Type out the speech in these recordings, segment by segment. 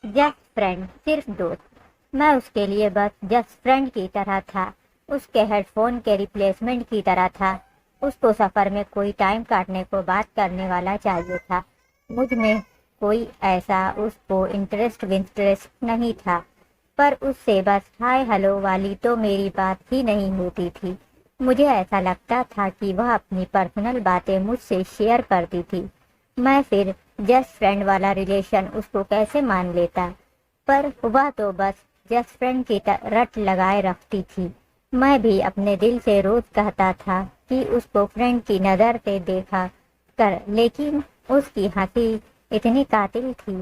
Just friend, सिर्फ दोस्त। मैं उसके लिए बस जस्ट फ्रेंड की तरह था, उसके हेडफोन के रिप्लेसमेंट की तरह था। उसको सफ़र में कोई टाइम काटने को बात करने वाला चाहिए था। मुझ में कोई ऐसा उसको इंटरेस्ट नहीं था, पर उससे बस हाय हेलो वाली तो मेरी बात ही नहीं होती थी। मुझे ऐसा लगता था कि वह अपनी पर्सनल बातें मुझसे शेयर करती थी। मैं फिर जस्ट फ्रेंड वाला रिलेशन उसको कैसे मान लेता, पर वह तो बस जस्ट फ्रेंड की रट लगाए रखती थी। मैं भी अपने दिल से रोज कहता था कि उसको फ्रेंड की नज़र से देखा कर, लेकिन उसकी हंसी इतनी कातिल थी।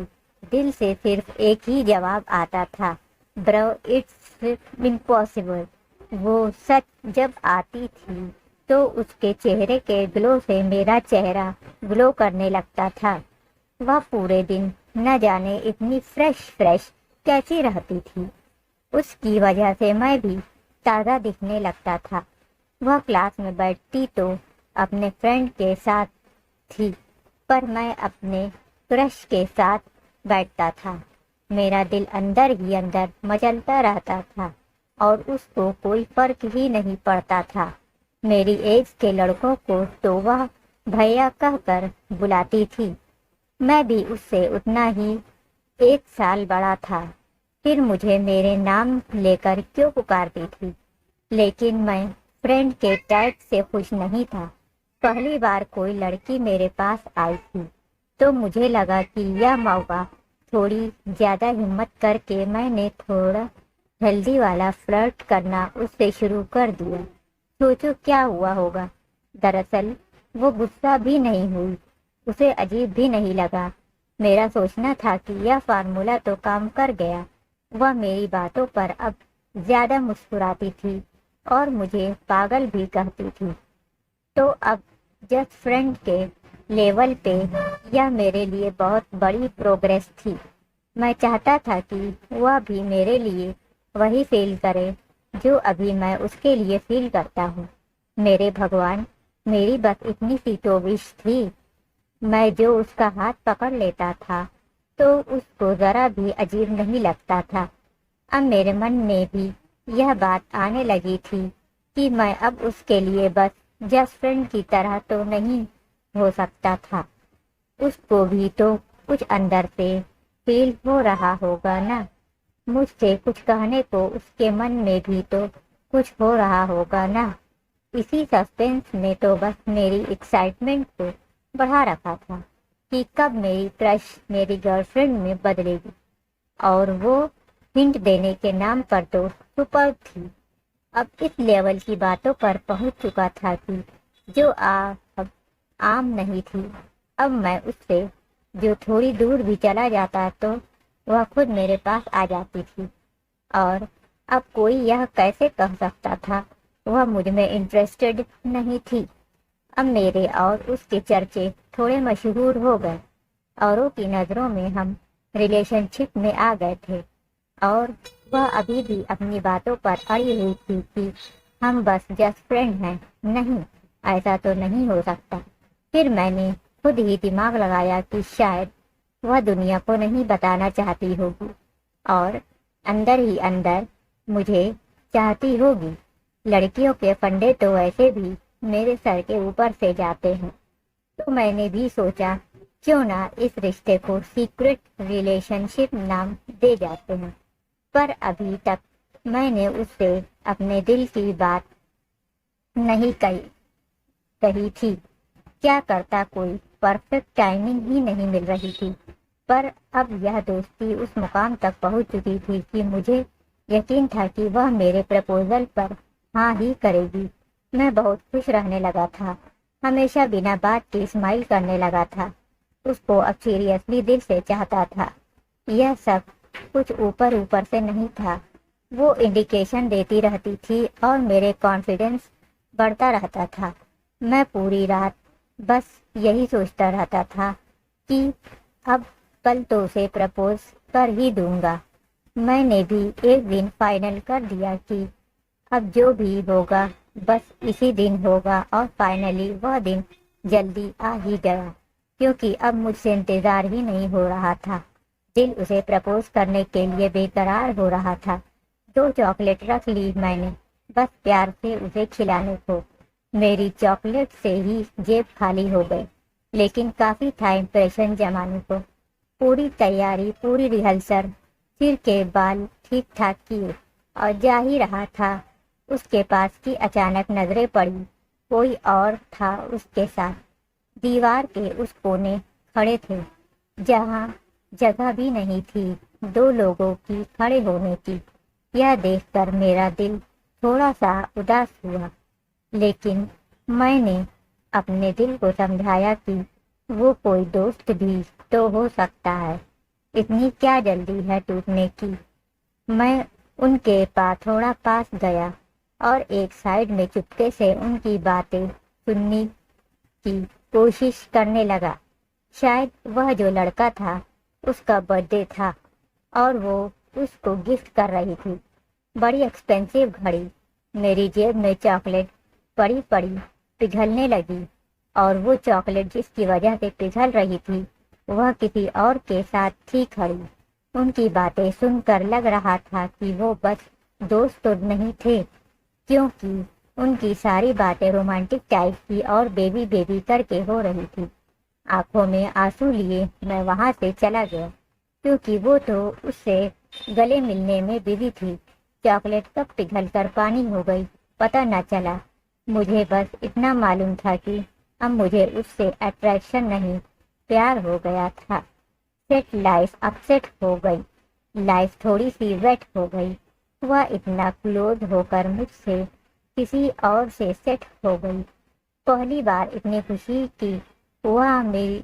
दिल से सिर्फ एक ही जवाब आता था, ब्रो इट्स इम्पॉसिबल। वो सच जब आती थी तो उसके चेहरे के ग्लो से मेरा चेहरा ग्लो करने लगता था। वह पूरे दिन न जाने इतनी फ्रेश कैसी रहती थी। उसकी वजह से मैं भी ताज़ा दिखने लगता था। वह क्लास में बैठती तो अपने फ्रेंड के साथ थी, पर मैं अपने क्रश के साथ बैठता था। मेरा दिल अंदर ही अंदर मचलता रहता था और उसको कोई फर्क ही नहीं पड़ता था। मेरी एज के लड़कों को तो वह भैया कहकर बुलाती थी। मैं भी उससे उतना ही 1 साल बड़ा था। फिर मुझे मेरे नाम लेकर क्यों पुकारती थी, लेकिन मैं फ्रेंड के टैग से खुश नहीं था। पहली बार कोई लड़की मेरे पास आई थी तो मुझे लगा कि यह मौका, थोड़ी ज़्यादा हिम्मत करके मैंने थोड़ा हेल्दी वाला फ्लर्ट करना उससे शुरू कर दिया। सोचो क्या हुआ होगा। दरअसल वो गुस्सा भी नहीं हुई, उसे अजीब भी नहीं लगा। मेरा सोचना था कि यह फार्मूला तो काम कर गया। वह मेरी बातों पर अब ज्यादा मुस्कुराती थी और मुझे पागल भी कहती थी। तो अब जस्ट फ्रेंड के लेवल पे यह मेरे लिए बहुत बड़ी प्रोग्रेस थी। मैं चाहता था कि वह भी मेरे लिए वही फील करे जो अभी मैं उसके लिए फील करता हूँ। मेरे भगवान, मेरी बस इतनी सी तो विश थी। मैं जो उसका हाथ पकड़ लेता था तो उसको जरा भी अजीब नहीं लगता था। अब मेरे मन में भी यह बात आने लगी थी कि मैं अब उसके लिए बस जस्ट फ्रेंड की तरह तो नहीं हो सकता था। उसको भी तो कुछ अंदर से फील हो रहा होगा ना। मुझसे कुछ कहने को उसके मन में भी तो कुछ हो रहा होगा ना। इसी सस्पेंस ने तो बस मेरी एक्साइटमेंट को बढ़ा रखा था कि कब मेरी क्रश मेरी गर्लफ्रेंड में बदलेगी। और वो हिंट देने के नाम पर तो सुपर थी। अब इस लेवल की बातों पर पहुंच चुका था कि जो अब आम नहीं थी। अब मैं उससे जो थोड़ी दूर भी चला जाता तो वह खुद मेरे पास आ जाती थी। और अब कोई यह कैसे कह सकता था वह मुझ में इंटरेस्टेड नहीं थी। अब मेरे और उसके चर्चे थोड़े मशहूर हो गए। औरों की नज़रों में हम रिलेशनशिप में आ गए थे और वह अभी भी अपनी बातों पर अड़ी हुई थी कि हम बस जस्ट फ्रेंड हैं। नहीं, ऐसा तो नहीं हो सकता। फिर मैंने खुद ही दिमाग लगाया कि शायद वह दुनिया को नहीं बताना चाहती होगी और अंदर ही अंदर मुझे चाहती होगी। लड़कियों के फंडे तो वैसे भी मेरे सर के ऊपर से जाते हैं। तो मैंने भी सोचा क्यों ना इस रिश्ते को सीक्रेट रिलेशनशिप नाम दे जाते हैं। पर अभी तक मैंने उससे अपने दिल की बात नहीं कही थी। क्या करता, कोई परफेक्ट टाइमिंग ही नहीं मिल रही थी। पर अब यह दोस्ती उस मुकाम तक पहुंच चुकी थी कि मुझे यकीन था कि वह मेरे प्रपोजल पर हाँ ही करेगी। मैं बहुत खुश रहने लगा था, हमेशा बिना बात के स्माइल करने लगा था। उसको अब सीरियसली दिल से चाहता था। यह सब कुछ ऊपर ऊपर से नहीं था। वो इंडिकेशन देती रहती थी और मेरे कॉन्फिडेंस बढ़ता रहता था। मैं पूरी रात बस यही सोचता रहता था कि अब कल तो उसे प्रपोज कर ही दूंगा। मैंने भी एक दिन फाइनल कर दिया कि अब जो भी होगा बस इसी दिन होगा और फाइनली वह दिन जल्दी आ ही गया, क्योंकि अब मुझसे इंतज़ार ही नहीं हो रहा था। दिल उसे प्रपोज करने के लिए बेकरार हो रहा था। 2 चॉकलेट रख ली मैंने, बस प्यार से उसे खिलाने को। मेरी चॉकलेट से ही जेब खाली हो गई, लेकिन काफी था इम्प्रेशन जमाने को। पूरी तैयारी, पूरी रिहर्सल, सिर के बाल ठीक ठाक किए और जा ही रहा था उसके पास की अचानक नजरें पड़ी। कोई और था उसके साथ। दीवार के उस कोने खड़े थे जहाँ जगह भी नहीं थी 2 लोगों की खड़े होने की। यह देखकर मेरा दिल थोड़ा सा उदास हुआ, लेकिन मैंने अपने दिल को समझाया कि वो कोई दोस्त भी तो हो सकता है, इतनी क्या जल्दी है टूटने की। मैं उनके पास थोड़ा पास गया और एक साइड में चुपके से उनकी बातें सुनने की कोशिश करने लगा। शायद वह जो लड़का था उसका बर्थडे था और वो उसको गिफ्ट कर रही थी बड़ी एक्सपेंसिव घड़ी। मेरी जेब में चॉकलेट पड़ी पड़ी पिघलने लगी और वो चॉकलेट जिसकी वजह से पिघल रही थी वह किसी और के साथ थी खड़ी। उनकी बातें सुनकर लग रहा था कि वो बस दोस्त तो नहीं थे, क्योंकि उनकी सारी बातें रोमांटिक टाइप की और बेबी बेबी करके हो रही थी। आंखों में आंसू लिए मैं वहां से चला गया, क्योंकि वो तो उससे गले मिलने में बिजी थी। चॉकलेट कब पिघल कर पानी हो गई पता न चला। मुझे बस इतना मालूम था कि अब मुझे उससे अट्रैक्शन नहीं, प्यार हो गया था। सेट लाइफ अपसेट हो गई, लाइफ थोड़ी सी वेट हो गई। वह इतना क्लोज होकर मुझसे किसी और से सेट हो गई। पहली बार इतनी खुशी की वह मेरी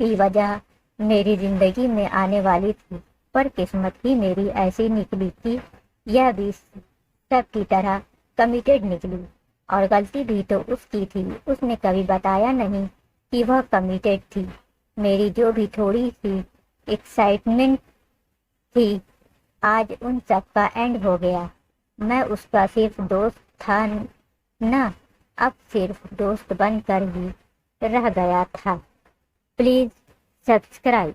की वजह मेरी जिंदगी में आने वाली थी, पर किस्मत ही मेरी ऐसी निकली कि यह भी सबकी तरह कमिटेड निकली। और गलती भी तो उसकी थी, उसने कभी बताया नहीं कि वह कमिटेड थी। मेरी जो भी थोड़ी सी एक्साइटमेंट थी आज उन सब का एंड हो गया। मैं उसका सिर्फ दोस्त था ना, अब सिर्फ दोस्त बनकर ही रह गया था। Please subscribe.